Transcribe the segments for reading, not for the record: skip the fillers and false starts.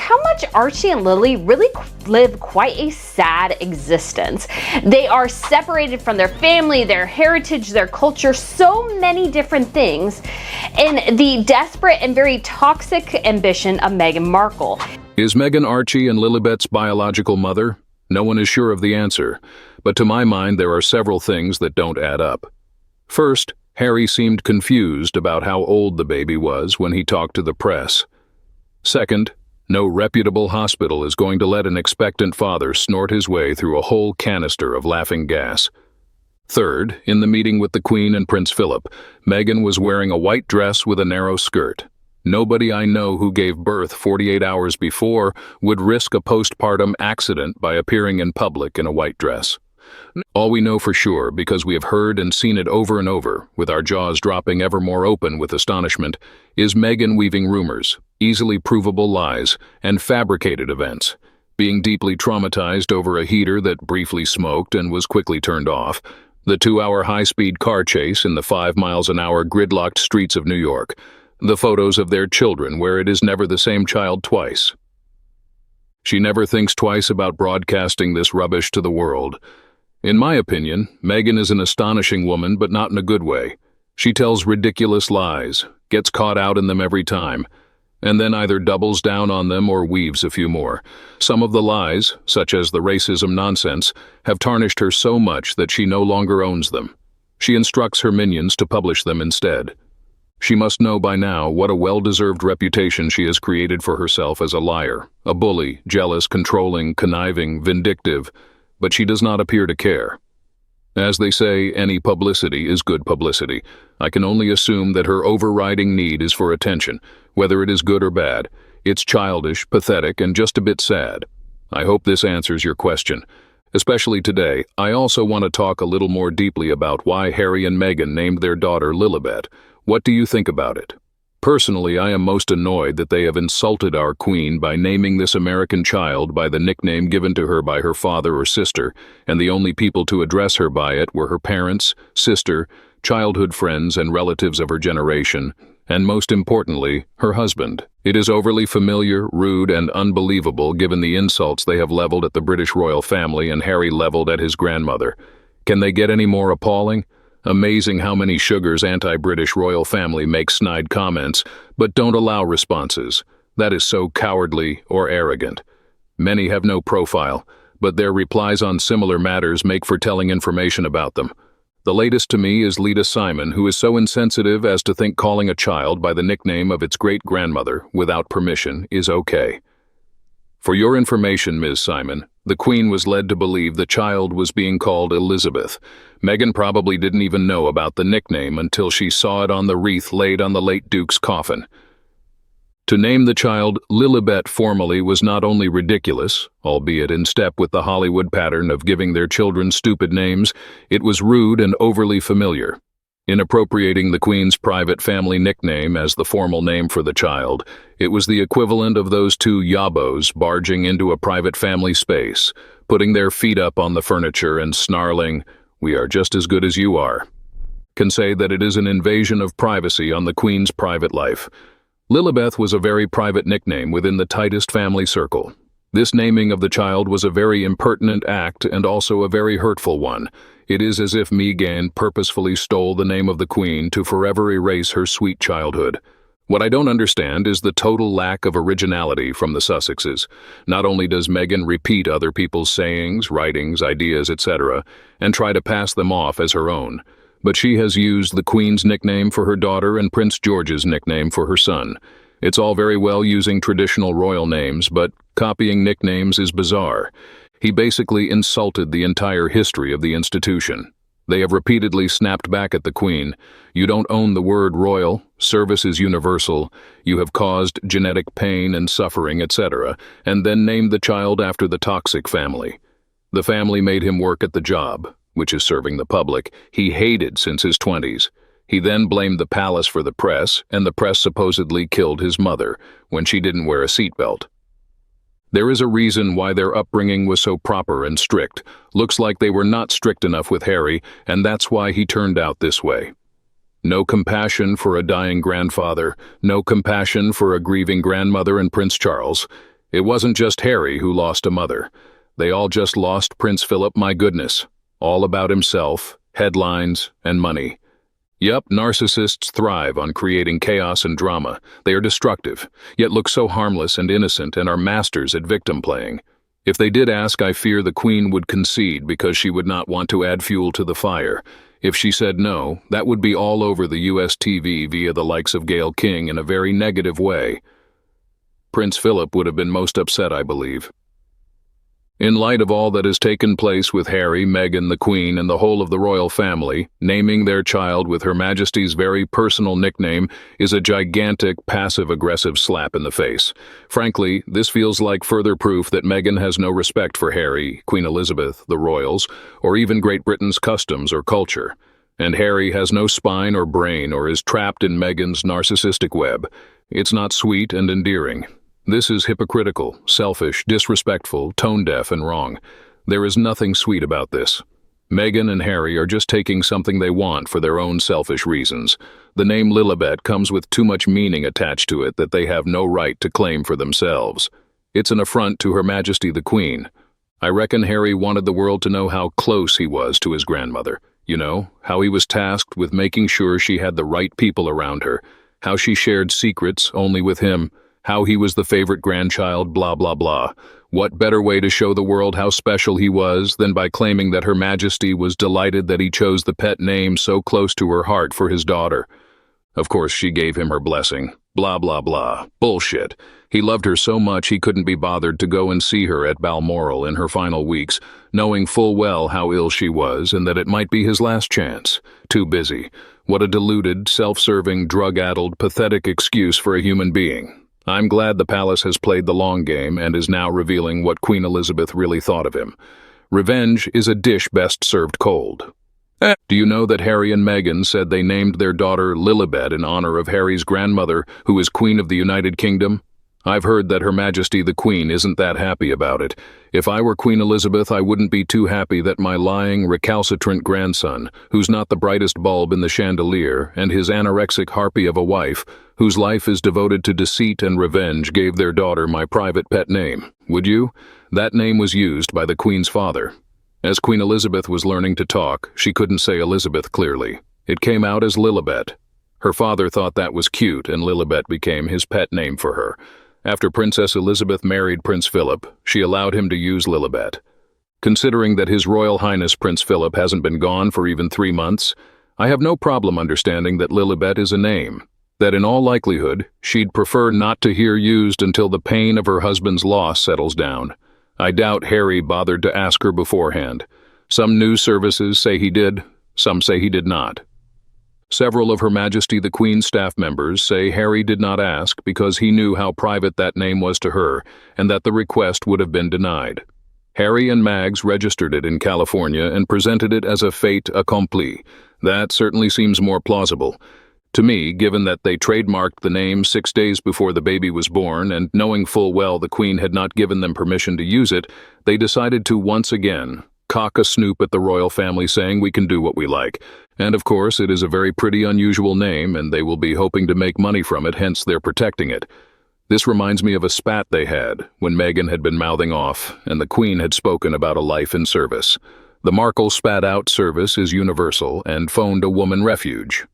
how much Archie and Lily really live quite a sad existence. They are separated from their family, their heritage, their culture, so many different things, in the desperate and very toxic ambition of Meghan Markle. Is Meghan Archie and Lilibet's biological mother? No one is sure of the answer, but to my mind there are several things that don't add up. First, Harry seemed confused about how old the baby was when he talked to the press. Second, no reputable hospital is going to let an expectant father snort his way through a whole canister of laughing gas. Third, in the meeting with the Queen and Prince Philip, Meghan was wearing a white dress with a narrow skirt. Nobody I know who gave birth 48 hours before would risk a postpartum accident by appearing in public in a white dress. All we know for sure, because we have heard and seen it over and over, with our jaws dropping ever more open with astonishment, is Meghan weaving rumors, easily provable lies, and fabricated events, being deeply traumatized over a heater that briefly smoked and was quickly turned off, the 2-hour high-speed car chase in the 5 miles an hour gridlocked streets of New York, the photos of their children where it is never the same child twice. She never thinks twice about broadcasting this rubbish to the world. In my opinion, Meghan is an astonishing woman, but not in a good way. She tells ridiculous lies, gets caught out in them every time, and then either doubles down on them or weaves a few more. Some of the lies, such as the racism nonsense, have tarnished her so much that she no longer owns them. She instructs her minions to publish them instead. She must know by now what a well-deserved reputation she has created for herself as a liar, a bully, jealous, controlling, conniving, vindictive, but she does not appear to care. As they say, any publicity is good publicity. I can only assume that her overriding need is for attention, whether it is good or bad. It's childish, pathetic, and just a bit sad. I hope this answers your question. Especially today, I also want to talk a little more deeply about why Harry and Meghan named their daughter Lilibet. What do you think about it? Personally, I am most annoyed that they have insulted our queen by naming this American child by the nickname given to her by her father or sister, and the only people to address her by it were her parents, sister, childhood friends, and relatives of her generation, and most importantly, her husband. It is overly familiar, rude, and unbelievable given the insults they have leveled at the British royal family and Harry leveled at his grandmother. Can they get any more appalling? Amazing how many sugars anti-British royal family make snide comments, but don't allow responses. That is so cowardly or arrogant. Many have no profile, but their replies on similar matters make for telling information about them. The latest to me is Lita Simon, who is so insensitive as to think calling a child by the nickname of its great-grandmother, without permission, is okay. For your information, Ms. Simon, the Queen was led to believe the child was being called Elizabeth. Meghan probably didn't even know about the nickname until she saw it on the wreath laid on the late Duke's coffin. To name the child Lilibet formally was not only ridiculous, albeit in step with the Hollywood pattern of giving their children stupid names, it was rude and overly familiar. In appropriating the Queen's private family nickname as the formal name for the child, it was the equivalent of those two yabos barging into a private family space, putting their feet up on the furniture and snarling, "We are just as good as you are." Can say that it is an invasion of privacy on the Queen's private life. Lilibet was a very private nickname within the tightest family circle. This naming of the child was a very impertinent act and also a very hurtful one. It is as if Meghan purposefully stole the name of the Queen to forever erase her sweet childhood. What I don't understand is the total lack of originality from the Sussexes. Not only does Meghan repeat other people's sayings, writings, ideas, etc., and try to pass them off as her own, but she has used the Queen's nickname for her daughter and Prince George's nickname for her son. It's all very well using traditional royal names, but copying nicknames is bizarre. He basically insulted the entire history of the institution. They have repeatedly snapped back at the Queen. You don't own the word royal, service is universal, you have caused genetic pain and suffering, etc., and then named the child after the toxic family. The family made him work at the job, which is serving the public, he hated since his 20s. He then blamed the palace for the press, and the press supposedly killed his mother when she didn't wear a seatbelt. There is a reason why their upbringing was so proper and strict. Looks like they were not strict enough with Harry, and that's why he turned out this way. No compassion for a dying grandfather, no compassion for a grieving grandmother and Prince Charles. It wasn't just Harry who lost a mother. They all just lost Prince Philip, my goodness. All about himself, headlines, and money. Yup, narcissists thrive on creating chaos and drama. They are destructive, yet look so harmless and innocent and are masters at victim playing. If they did ask, I fear the Queen would concede because she would not want to add fuel to the fire. If she said no, that would be all over the US TV via the likes of Gayle King in a very negative way. Prince Philip would have been most upset, I believe. In light of all that has taken place with Harry, Meghan, the Queen, and the whole of the royal family, naming their child with Her Majesty's very personal nickname is a gigantic, passive-aggressive slap in the face. Frankly, this feels like further proof that Meghan has no respect for Harry, Queen Elizabeth, the royals, or even Great Britain's customs or culture. And Harry has no spine or brain or is trapped in Meghan's narcissistic web. It's not sweet and endearing. This is hypocritical, selfish, disrespectful, tone-deaf, and wrong. There is nothing sweet about this. Meghan and Harry are just taking something they want for their own selfish reasons. The name Lilibet comes with too much meaning attached to it that they have no right to claim for themselves. It's an affront to Her Majesty the Queen. I reckon Harry wanted the world to know how close he was to his grandmother. You know, how he was tasked with making sure she had the right people around her, how she shared secrets only with him, how he was the favorite grandchild, blah, blah, blah. What better way to show the world how special he was than by claiming that Her Majesty was delighted that he chose the pet name so close to her heart for his daughter? Of course, she gave him her blessing. Blah, blah, blah. Bullshit. He loved her so much he couldn't be bothered to go and see her at Balmoral in her final weeks, knowing full well how ill she was and that it might be his last chance. Too busy. What a deluded, self-serving, drug-addled, pathetic excuse for a human being. I'm glad the palace has played the long game and is now revealing what Queen Elizabeth really thought of him. Revenge is a dish best served cold. Do you know that Harry and Meghan said they named their daughter Lilibet in honor of Harry's grandmother, who is Queen of the United Kingdom? I've heard that Her Majesty the Queen isn't that happy about it. If I were Queen Elizabeth, I wouldn't be too happy that my lying, recalcitrant grandson, who's not the brightest bulb in the chandelier, and his anorexic harpy of a wife, whose life is devoted to deceit and revenge, gave their daughter my private pet name. Would you? That name was used by the Queen's father. As Queen Elizabeth was learning to talk, she couldn't say Elizabeth clearly. It came out as Lilibet. Her father thought that was cute, and Lilibet became his pet name for her. After Princess Elizabeth married Prince Philip, she allowed him to use Lilibet. Considering that His Royal Highness Prince Philip hasn't been gone for even 3 months, I have no problem understanding that Lilibet is a name, that in all likelihood, she'd prefer not to hear used until the pain of her husband's loss settles down. I doubt Harry bothered to ask her beforehand. Some news services say he did, some say he did not. Several of Her Majesty the Queen's staff members say Harry did not ask because he knew how private that name was to her and that the request would have been denied. Harry and Mags registered it in California and presented it as a fait accompli. That certainly seems more plausible. To me, given that they trademarked the name 6 days before the baby was born and knowing full well the Queen had not given them permission to use it, they decided to once again cock a snoop at the royal family saying we can do what we like. And of course, it is a very pretty unusual name and they will be hoping to make money from it, hence they're protecting it. This reminds me of a spat they had when Meghan had been mouthing off and the Queen had spoken about a life in service. The Markle spat out service is universal and phoned a woman refuge.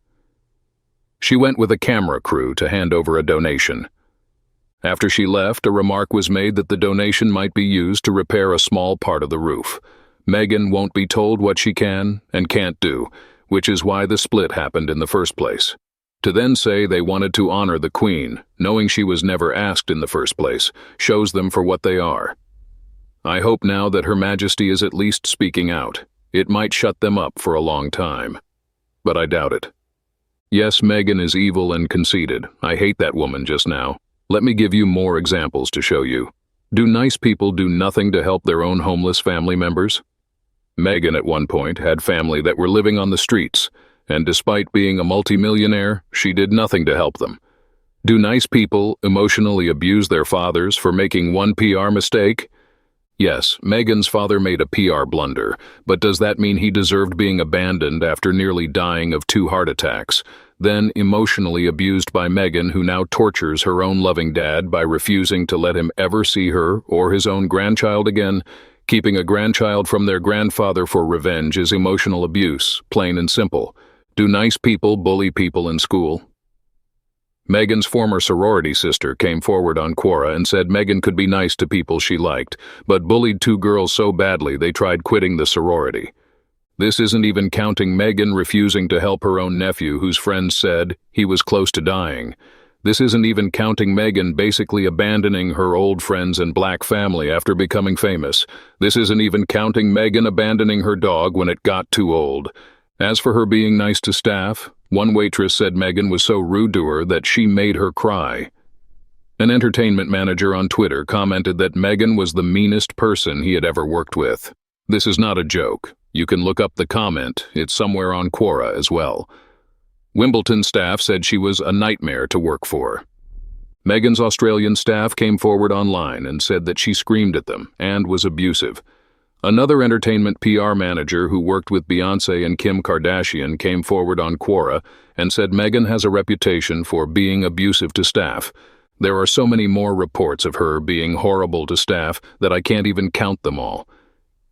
She went with a camera crew to hand over a donation. After she left, a remark was made that the donation might be used to repair a small part of the roof. Meghan won't be told what she can and can't do, which is why the split happened in the first place. To then say they wanted to honor the Queen, knowing she was never asked in the first place, shows them for what they are. I hope now that Her Majesty is at least speaking out. It might shut them up for a long time. But I doubt it. Yes, Meghan is evil and conceited. I hate that woman just now. Let me give you more examples to show you. Do nice people do nothing to help their own homeless family members? Meghan at one point had family that were living on the streets, and despite being a multimillionaire, she did nothing to help them. Do nice people emotionally abuse their fathers for making one PR mistake? Yes, Meghan's father made a PR blunder, but does that mean he deserved being abandoned after nearly dying of 2 heart attacks? then emotionally abused by Meghan, who now tortures her own loving dad by refusing to let him ever see her or his own grandchild again. Keeping a grandchild from their grandfather for revenge is emotional abuse, plain and simple. Do nice people bully people in school? Meghan's former sorority sister came forward on Quora and said Meghan could be nice to people she liked, but bullied two girls so badly they tried quitting the sorority. This isn't even counting Meghan refusing to help her own nephew whose friends said he was close to dying. This isn't even counting Meghan basically abandoning her old friends and black family after becoming famous. This isn't even counting Meghan abandoning her dog when it got too old. As for her being nice to staff, one waitress said Meghan was so rude to her that she made her cry. An entertainment manager on Twitter commented that Meghan was the meanest person he had ever worked with. This is not a joke. You can look up the comment, it's somewhere on Quora as well. Wimbledon staff said she was a nightmare to work for. Meghan's Australian staff came forward online and said that she screamed at them and was abusive. Another entertainment PR manager who worked with Beyoncé and Kim Kardashian came forward on Quora and said Meghan has a reputation for being abusive to staff. There are so many more reports of her being horrible to staff that I can't even count them all.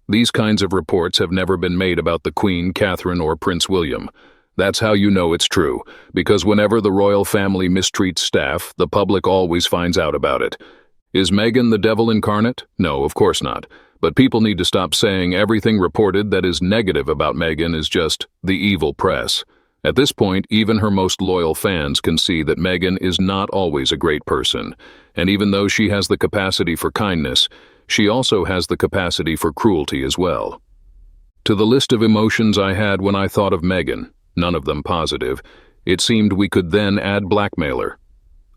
These kinds of reports have never been made about the Queen, Catherine, or Prince William. That's how you know it's true, because whenever the royal family mistreats staff, the public always finds out about it. Is Meghan the devil incarnate? No, of course not. But people need to stop saying everything reported that is negative about Meghan is just the evil press. At this point, even her most loyal fans can see that Meghan is not always a great person, and even though she has the capacity for kindness, she also has the capacity for cruelty as well. To the list of emotions I had when I thought of Meghan, none of them positive, it seemed we could then add blackmailer.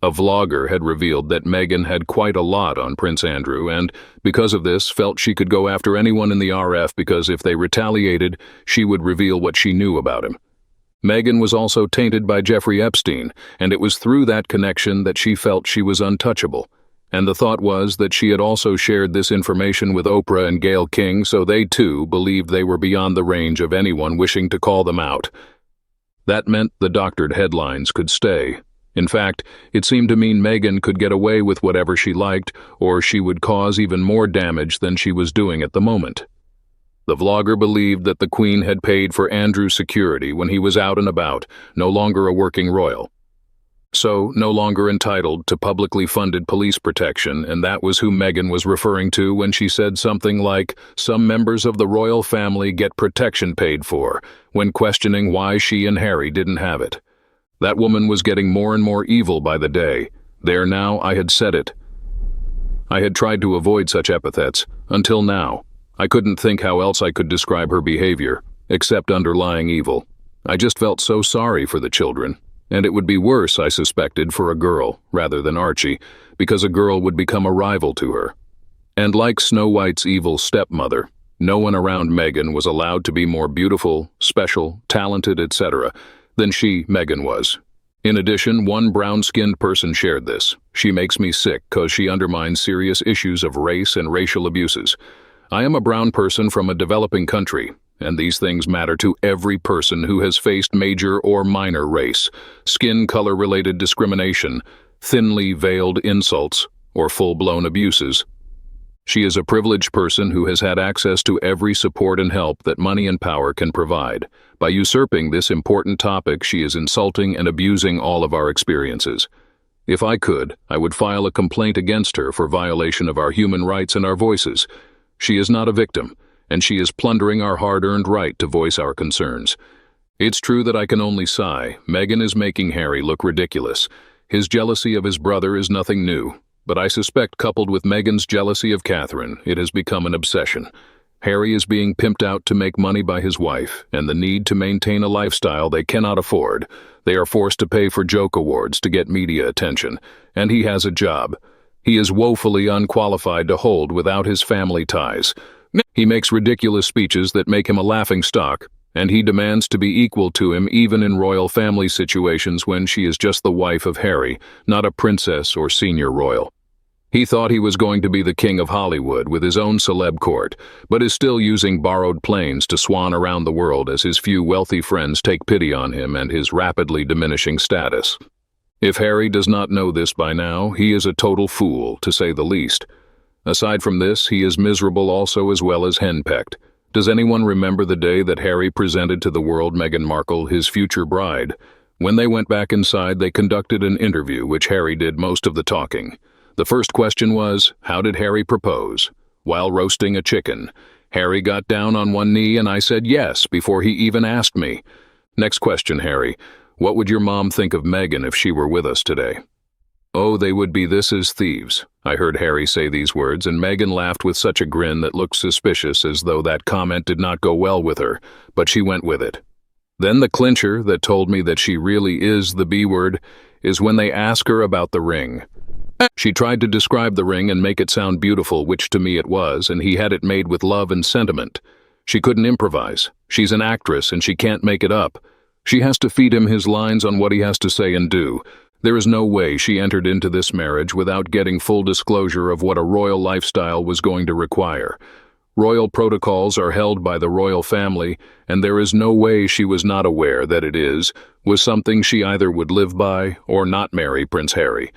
A vlogger had revealed that Meghan had quite a lot on Prince Andrew and, because of this, felt she could go after anyone in the RF because if they retaliated, she would reveal what she knew about him. Meghan was also tainted by Jeffrey Epstein, and it was through that connection that she felt she was untouchable. And the thought was that she had also shared this information with Oprah and Gayle King, so they too believed they were beyond the range of anyone wishing to call them out. That meant the doctored headlines could stay. In fact, it seemed to mean Meghan could get away with whatever she liked, or she would cause even more damage than she was doing at the moment. The vlogger believed that the Queen had paid for Andrew's security when he was out and about, no longer a working royal. So, no longer entitled to publicly funded police protection, and that was who Meghan was referring to when she said something like, "Some members of the royal family get protection paid for," when questioning why she and Harry didn't have it. That woman was getting more and more evil by the day. There now, I had said it. I had tried to avoid such epithets, until now. I couldn't think how else I could describe her behavior, except underlying evil. I just felt so sorry for the children. And it would be worse, I suspected, for a girl, rather than Archie, because a girl would become a rival to her. And like Snow White's evil stepmother, no one around Meghan was allowed to be more beautiful, special, talented, etc., than she, Meghan, was. In addition, one brown-skinned person shared this. She makes me sick because she undermines serious issues of race and racial abuses. I am a brown person from a developing country, and these things matter to every person who has faced major or minor race, skin color-related discrimination, thinly veiled insults, or full-blown abuses. She is a privileged person who has had access to every support and help that money and power can provide. By usurping this important topic, she is insulting and abusing all of our experiences. If I could, I would file a complaint against her for violation of our human rights and our voices. She is not a victim, and she is plundering our hard-earned right to voice our concerns. It's true that I can only sigh. Meghan is making Harry look ridiculous. His jealousy of his brother is nothing new, but I suspect coupled with Meghan's jealousy of Catherine, it has become an obsession. Harry is being pimped out to make money by his wife, and the need to maintain a lifestyle they cannot afford. They are forced to pay for joke awards to get media attention, and he has a job. He is woefully unqualified to hold without his family ties. He makes ridiculous speeches that make him a laughingstock, and he demands to be equal to him even in royal family situations when she is just the wife of Harry, not a princess or senior royal. He thought he was going to be the king of Hollywood with his own celeb court, but is still using borrowed planes to swan around the world as his few wealthy friends take pity on him and his rapidly diminishing status. If Harry does not know this by now, he is a total fool, to say the least. Aside from this, he is miserable also as well as henpecked. Does anyone remember the day that Harry presented to the world Meghan Markle, his future bride? When they went back inside, they conducted an interview, which Harry did most of the talking. The first question was, how did Harry propose? While roasting a chicken. Harry got down on one knee and I said yes before he even asked me. Next question, Harry. What would your mom think of Meghan if she were with us today? Oh, they would be this as thieves. I heard Harry say these words, and Meghan laughed with such a grin that looked suspicious, as though that comment did not go well with her, but she went with it. Then the clincher that told me that she really is the B word is when they ask her about the ring. She tried to describe the ring and make it sound beautiful, which to me it was, and he had it made with love and sentiment. She couldn't improvise. She's an actress and she can't make it up. She has to feed him his lines on what he has to say and do. There is no way she entered into this marriage without getting full disclosure of what a royal lifestyle was going to require. Royal protocols are held by the royal family, and there is no way she was not aware that it was something she either would live by or not marry Prince Harry.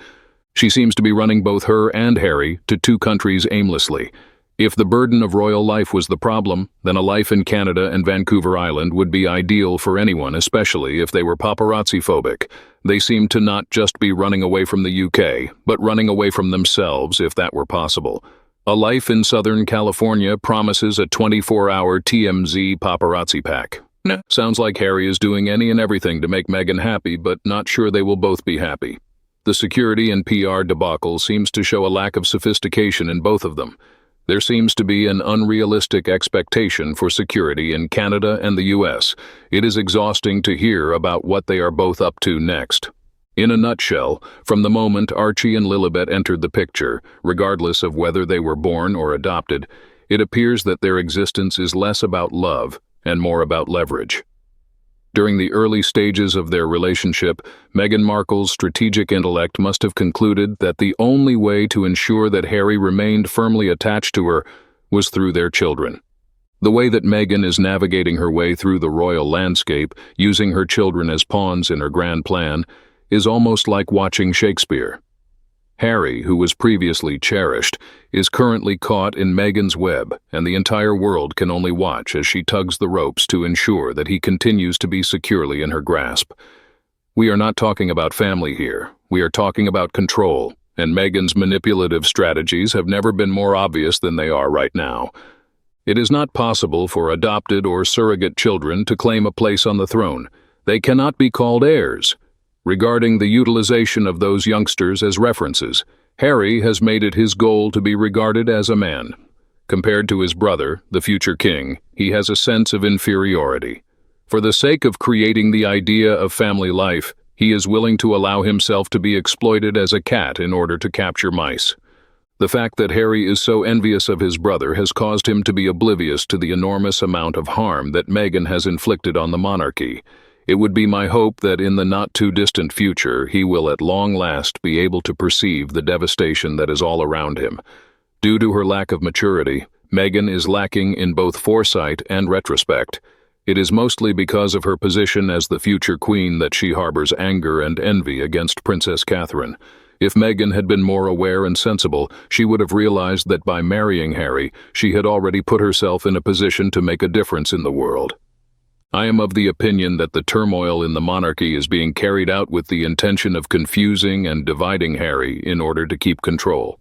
She seems to be running both her and Harry to two countries aimlessly. If the burden of royal life was the problem, then a life in Canada and Vancouver Island would be ideal for anyone, especially if they were paparazzi-phobic. They seem to not just be running away from the UK, but running away from themselves if that were possible. A life in Southern California promises a 24-hour TMZ paparazzi pack. Sounds like Harry is doing any and everything to make Meghan happy, but not sure they will both be happy. The security and PR debacle seems to show a lack of sophistication in both of them. There seems to be an unrealistic expectation for security in Canada and the US. It is exhausting to hear about what they are both up to next. In a nutshell, from the moment Archie and Lilibet entered the picture, regardless of whether they were born or adopted, it appears that their existence is less about love and more about leverage. During the early stages of their relationship, Meghan Markle's strategic intellect must have concluded that the only way to ensure that Harry remained firmly attached to her was through their children. The way that Meghan is navigating her way through the royal landscape, using her children as pawns in her grand plan, is almost like watching Shakespeare. Harry, who was previously cherished, is currently caught in Meghan's web, and the entire world can only watch as she tugs the ropes to ensure that he continues to be securely in her grasp. We are not talking about family here. We are talking about control, and Meghan's manipulative strategies have never been more obvious than they are right now. It is not possible for adopted or surrogate children to claim a place on the throne. They cannot be called heirs. Regarding the utilization of those youngsters as references, Harry has made it his goal to be regarded as a man. Compared to his brother, the future king, he has a sense of inferiority. For the sake of creating the idea of family life, he is willing to allow himself to be exploited as a cat in order to capture mice. The fact that Harry is so envious of his brother has caused him to be oblivious to the enormous amount of harm that Meghan has inflicted on the monarchy. It would be my hope that in the not-too-distant future he will at long last be able to perceive the devastation that is all around him. Due to her lack of maturity, Meghan is lacking in both foresight and retrospect. It is mostly because of her position as the future queen that she harbors anger and envy against Princess Catherine. If Meghan had been more aware and sensible, she would have realized that by marrying Harry, she had already put herself in a position to make a difference in the world. I am of the opinion that the turmoil in the monarchy is being carried out with the intention of confusing and dividing Harry in order to keep control.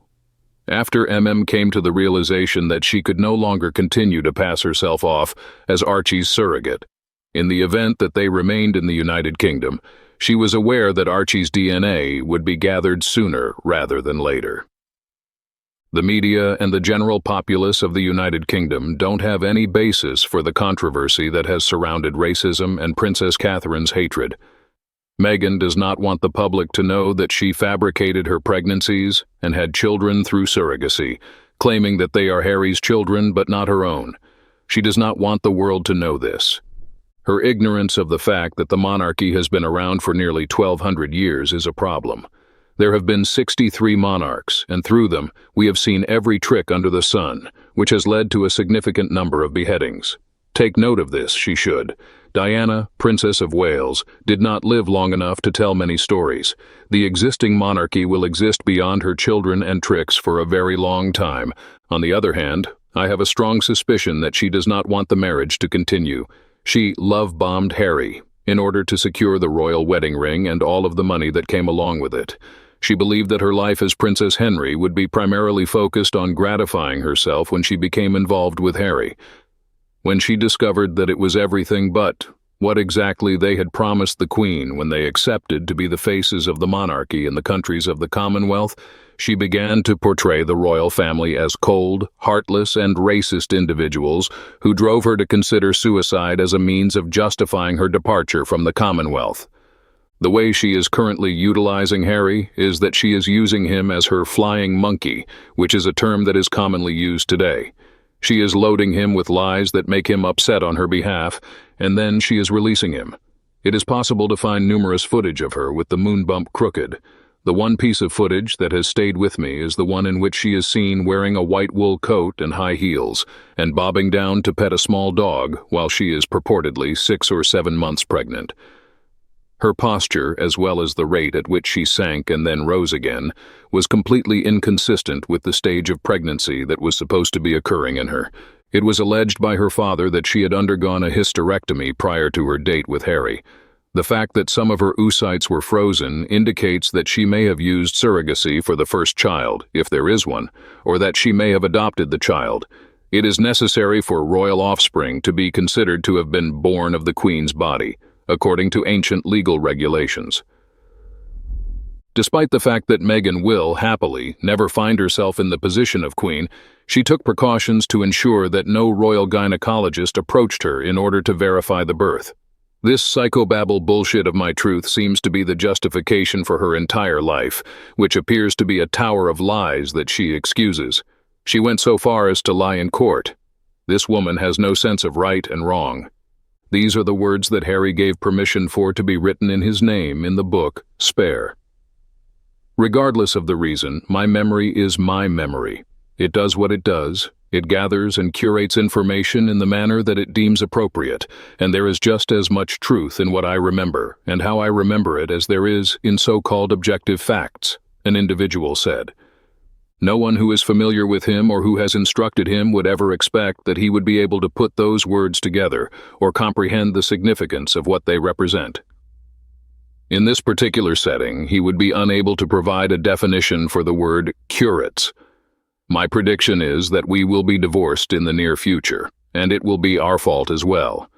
After came to the realization that she could no longer continue to pass herself off as Archie's surrogate. In the event that they remained in the United Kingdom, she was aware that Archie's DNA would be gathered sooner rather than later. The media and the general populace of the United Kingdom don't have any basis for the controversy that has surrounded racism and Princess Catherine's hatred. Meghan does not want the public to know that she fabricated her pregnancies and had children through surrogacy, claiming that they are Harry's children but not her own. She does not want the world to know this. Her ignorance of the fact that the monarchy has been around for nearly 1,200 years is a problem. There have been 63 monarchs, and through them, we have seen every trick under the sun, which has led to a significant number of beheadings. Take note of this, she should. Diana, Princess of Wales, did not live long enough to tell many stories. The existing monarchy will exist beyond her children and tricks for a very long time. On the other hand, I have a strong suspicion that she does not want the marriage to continue. She love-bombed Harry in order to secure the royal wedding ring and all of the money that came along with it. She believed that her life as Princess Henry would be primarily focused on gratifying herself when she became involved with Harry. When she discovered that it was everything but what exactly they had promised the Queen when they accepted to be the faces of the monarchy in the countries of the Commonwealth, she began to portray the royal family as cold, heartless, and racist individuals who drove her to consider suicide as a means of justifying her departure from the Commonwealth. The way she is currently utilizing Harry is that she is using him as her flying monkey, which is a term that is commonly used today. She is loading him with lies that make him upset on her behalf, and then she is releasing him. It is possible to find numerous footage of her with the moon bump crooked. The one piece of footage that has stayed with me is the one in which she is seen wearing a white wool coat and high heels, and bobbing down to pet a small dog while she is purportedly 6 or 7 months pregnant. Her posture, as well as the rate at which she sank and then rose again, was completely inconsistent with the stage of pregnancy that was supposed to be occurring in her. It was alleged by her father that she had undergone a hysterectomy prior to her date with Harry. The fact that some of her oocytes were frozen indicates that she may have used surrogacy for the first child, if there is one, or that she may have adopted the child. It is necessary for royal offspring to be considered to have been born of the Queen's body, according to ancient legal regulations. Despite the fact that Meghan will, happily, never find herself in the position of Queen, she took precautions to ensure that no royal gynecologist approached her in order to verify the birth. This psychobabble bullshit of my truth seems to be the justification for her entire life, which appears to be a tower of lies that she excuses. She went so far as to lie in court. This woman has no sense of right and wrong. These are the words that Harry gave permission for to be written in his name in the book, Spare. Regardless of the reason, my memory is my memory. It does what it does. It gathers and curates information in the manner that it deems appropriate, and there is just as much truth in what I remember and how I remember it as there is in so-called objective facts, an individual said. No one who is familiar with him or who has instructed him would ever expect that he would be able to put those words together or comprehend the significance of what they represent. In this particular setting, he would be unable to provide a definition for the word curates. My prediction is that we will be divorced in the near future, and it will be our fault as well.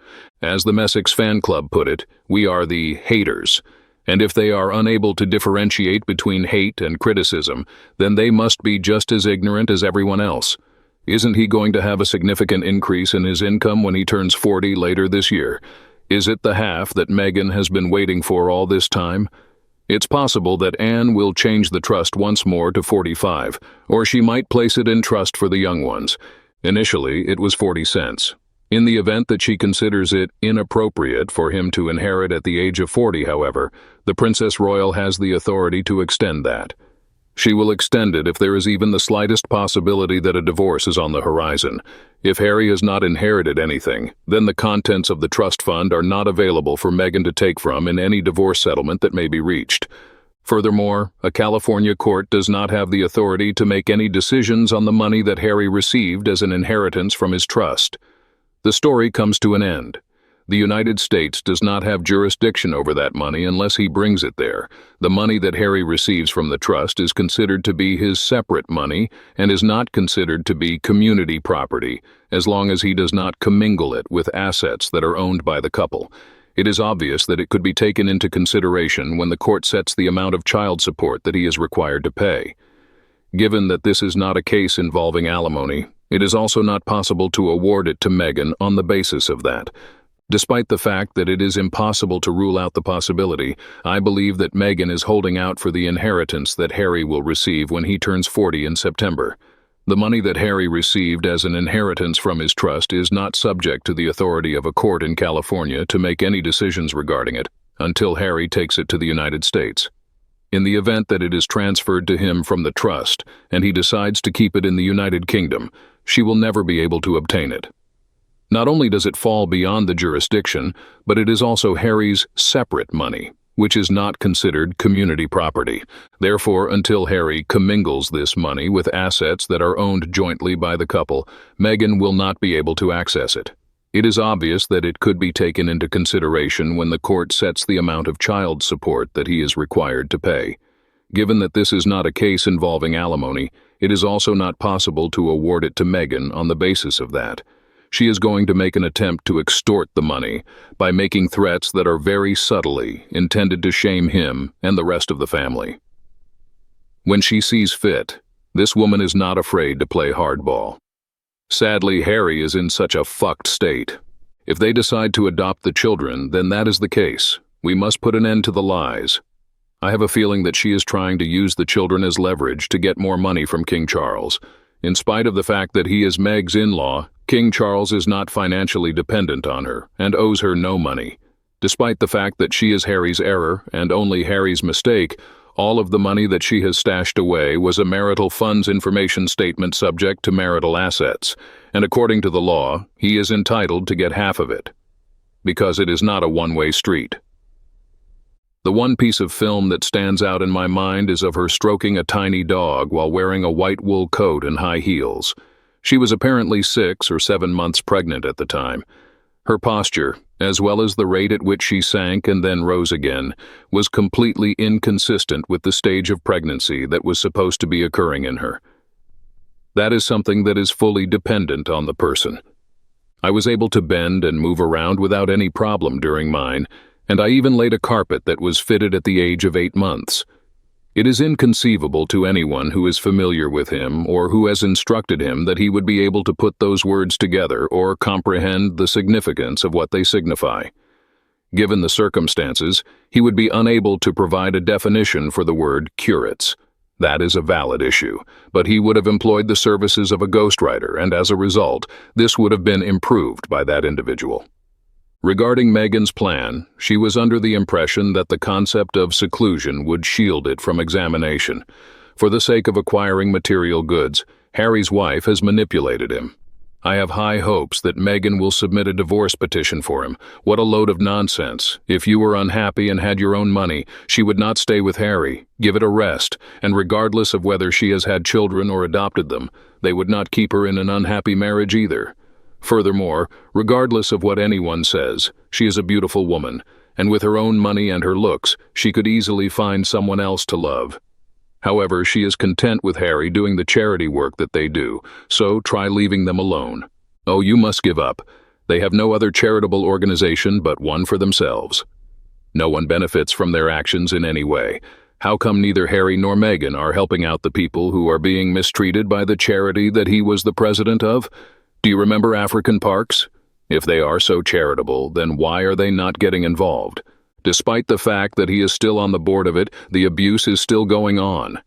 As the Messix fan club put it, we are the haters. And if they are unable to differentiate between hate and criticism, then they must be just as ignorant as everyone else. Isn't he going to have a significant increase in his income when he turns 40 later this year? Is it the half that Meghan has been waiting for all this time? It's possible that Anne will change the trust once more to 45, or she might place it in trust for the young ones. Initially, it was 40 cents. In the event that she considers it inappropriate for him to inherit at the age of 40, however, the Princess Royal has the authority to extend that. She will extend it if there is even the slightest possibility that a divorce is on the horizon. If Harry has not inherited anything, then the contents of the trust fund are not available for Meghan to take from in any divorce settlement that may be reached. Furthermore, a California court does not have the authority to make any decisions on the money that Harry received as an inheritance from his trust. The story comes to an end. The United States does not have jurisdiction over that money unless he brings it there. The money that Harry receives from the trust is considered to be his separate money and is not considered to be community property, as long as he does not commingle it with assets that are owned by the couple. It is obvious that it could be taken into consideration when the court sets the amount of child support that he is required to pay. Given that this is not a case involving alimony, it is also not possible to award it to Meghan on the basis of that. Despite the fact that it is impossible to rule out the possibility, I believe that Meghan is holding out for the inheritance that Harry will receive when he turns 40 in September. The money that Harry received as an inheritance from his trust is not subject to the authority of a court in California to make any decisions regarding it until Harry takes it to the United States. In the event that it is transferred to him from the trust and he decides to keep it in the United Kingdom, she will never be able to obtain it. Not only does it fall beyond the jurisdiction, but it is also Harry's separate money, which is not considered community property. Therefore, until Harry commingles this money with assets that are owned jointly by the couple, Meghan will not be able to access it. It is obvious that it could be taken into consideration when the court sets the amount of child support that he is required to pay. Given that this is not a case involving alimony, it is also not possible to award it to Meghan on the basis of that. She is going to make an attempt to extort the money by making threats that are very subtly intended to shame him and the rest of the family. When she sees fit, this woman is not afraid to play hardball. Sadly, Harry is in such a fucked state. If they decide to adopt the children, then that is the case. We must put an end to the lies. I have a feeling that she is trying to use the children as leverage to get more money from King Charles. In spite of the fact that he is Meg's in-law, King Charles is not financially dependent on her and owes her no money. Despite the fact that she is Harry's error and only Harry's mistake, all of the money that she has stashed away was a marital funds information statement subject to marital assets, and according to the law, he is entitled to get half of it, because it is not a one-way street. The one piece of film that stands out in my mind is of her stroking a tiny dog while wearing a white wool coat and high heels. She was apparently 6 or 7 months pregnant at the time. Her posture, as well as the rate at which she sank and then rose again, was completely inconsistent with the stage of pregnancy that was supposed to be occurring in her. That is something that is fully dependent on the person. I was able to bend and move around without any problem during mine, and I even laid a carpet that was fitted at the age of 8 months. It is inconceivable to anyone who is familiar with him or who has instructed him that he would be able to put those words together or comprehend the significance of what they signify. Given the circumstances, he would be unable to provide a definition for the word curates. That is a valid issue, but he would have employed the services of a ghostwriter, and as a result, this would have been improved by that individual. Regarding Meghan's plan, she was under the impression that the concept of seclusion would shield it from examination. For the sake of acquiring material goods, Harry's wife has manipulated him. I have high hopes that Meghan will submit a divorce petition for him. What a load of nonsense. If you were unhappy and had your own money, she would not stay with Harry. Give it a rest, and regardless of whether she has had children or adopted them, they would not keep her in an unhappy marriage either. Furthermore, regardless of what anyone says, she is a beautiful woman, and with her own money and her looks, she could easily find someone else to love. However, she is content with Harry doing the charity work that they do, so try leaving them alone. Oh, you must give up. They have no other charitable organization but one for themselves. No one benefits from their actions in any way. How come neither Harry nor Meghan are helping out the people who are being mistreated by the charity that he was the president of? Do you remember African Parks? If they are so charitable, then why are they not getting involved? Despite the fact that he is still on the board of it, the abuse is still going on.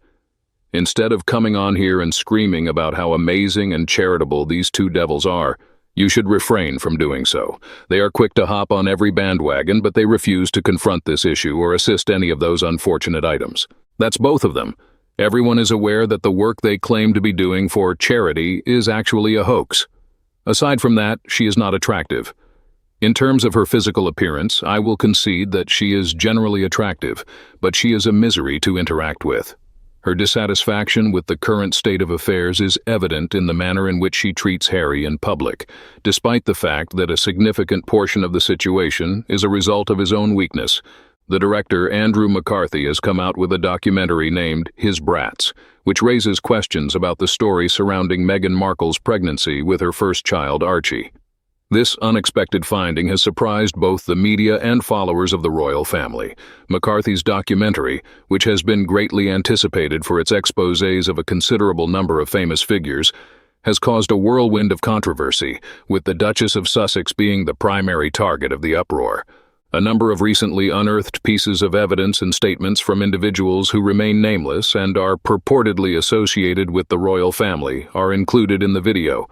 Instead of coming on here and screaming about how amazing and charitable these two devils are, you should refrain from doing so. They are quick to hop on every bandwagon, but they refuse to confront this issue or assist any of those unfortunate items. That's both of them. Everyone is aware that the work they claim to be doing for charity is actually a hoax. Aside from that, she is not attractive. In terms of her physical appearance, I will concede that she is generally attractive, but she is a misery to interact with. Her dissatisfaction with the current state of affairs is evident in the manner in which she treats Harry in public, despite the fact that a significant portion of the situation is a result of his own weakness. The director, Andrew McCarthy, has come out with a documentary named His Brats, which raises questions about the story surrounding Meghan Markle's pregnancy with her first child, Archie. This unexpected finding has surprised both the media and followers of the royal family. McCarthy's documentary, which has been greatly anticipated for its exposés of a considerable number of famous figures, has caused a whirlwind of controversy, with the Duchess of Sussex being the primary target of the uproar. A number of recently unearthed pieces of evidence and statements from individuals who remain nameless and are purportedly associated with the royal family are included in the video.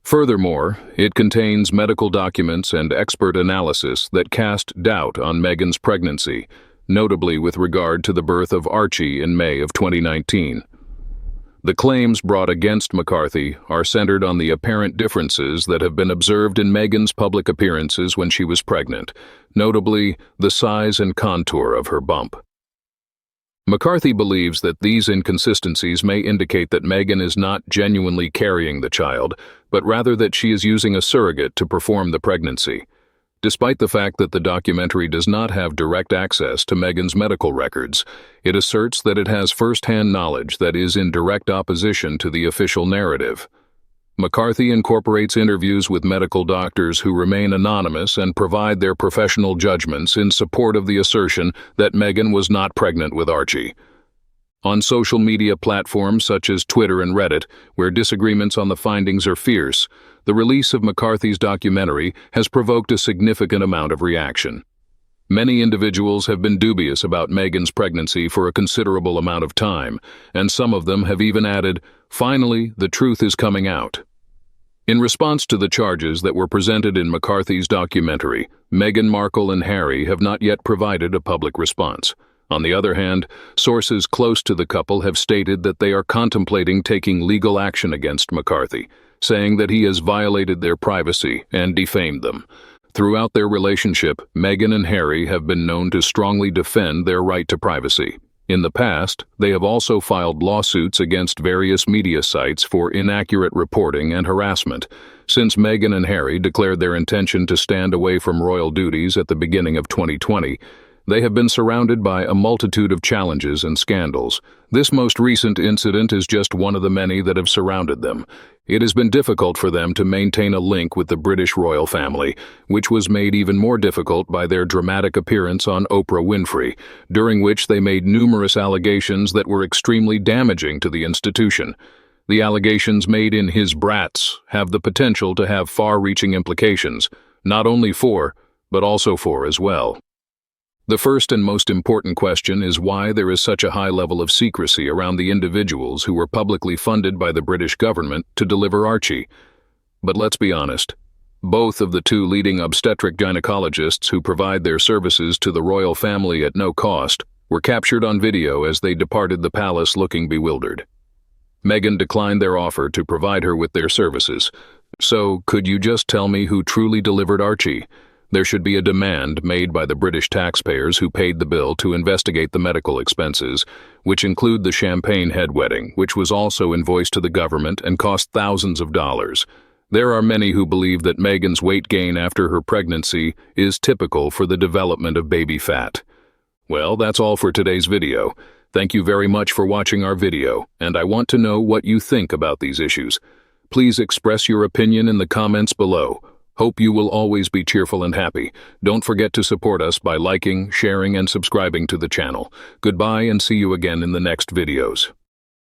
Furthermore, it contains medical documents and expert analysis that cast doubt on Meghan's pregnancy. notably with regard to the birth of Archie in May of 2019. The claims brought against McCarthy are centered on the apparent differences that have been observed in Meghan's public appearances when she was pregnant, notably the size and contour of her bump. McCarthy believes that these inconsistencies may indicate that Meghan is not genuinely carrying the child, but rather that she is using a surrogate to perform the pregnancy. Despite the fact that the documentary does not have direct access to Meghan's medical records, it asserts that it has first-hand knowledge that is in direct opposition to the official narrative. McCarthy incorporates interviews with medical doctors who remain anonymous and provide their professional judgments in support of the assertion that Meghan was not pregnant with Archie. On social media platforms such as Twitter and Reddit, where disagreements on the findings are fierce, the release of McCarthy's documentary has provoked a significant amount of reaction. Many individuals have been dubious about Meghan's pregnancy for a considerable amount of time, and some of them have even added, "Finally, the truth is coming out." In response to the charges that were presented in McCarthy's documentary, Meghan Markle and Harry have not yet provided a public response. On the other hand, sources close to the couple have stated that they are contemplating taking legal action against McCarthy, saying that he has violated their privacy and defamed them. Throughout their relationship, Meghan and Harry have been known to strongly defend their right to privacy. In the past, they have also filed lawsuits against various media sites for inaccurate reporting and harassment. Since Meghan and Harry declared their intention to stand away from royal duties at the beginning of 2020, they have been surrounded by a multitude of challenges and scandals. This most recent incident is just one of the many that have surrounded them. It has been difficult for them to maintain a link with the British royal family, which was made even more difficult by their dramatic appearance on Oprah Winfrey, during which they made numerous allegations that were extremely damaging to the institution. The allegations made in His Brats have the potential to have far-reaching implications, not only for, but also for as well. The first and most important question is why there is such a high level of secrecy around the individuals who were publicly funded by the British government to deliver Archie. But let's be honest, both of the two leading obstetric gynecologists who provide their services to the royal family at no cost were captured on video as they departed the palace looking bewildered. Meghan declined their offer to provide her with their services. So, could you just tell me who truly delivered Archie? There should be a demand made by the British taxpayers who paid the bill to investigate the medical expenses, which include the champagne head wedding, which was also invoiced to the government and cost thousands of dollars. There are many who believe that Meghan's weight gain after her pregnancy is typical for the development of baby fat. Well, that's all for today's video. Thank you very much for watching our video, and I want to know what you think about these issues. Please express your opinion in the comments below. Hope you will always be cheerful and happy. Don't forget to support us by liking, sharing, and subscribing to the channel. Goodbye and see you again in the next videos.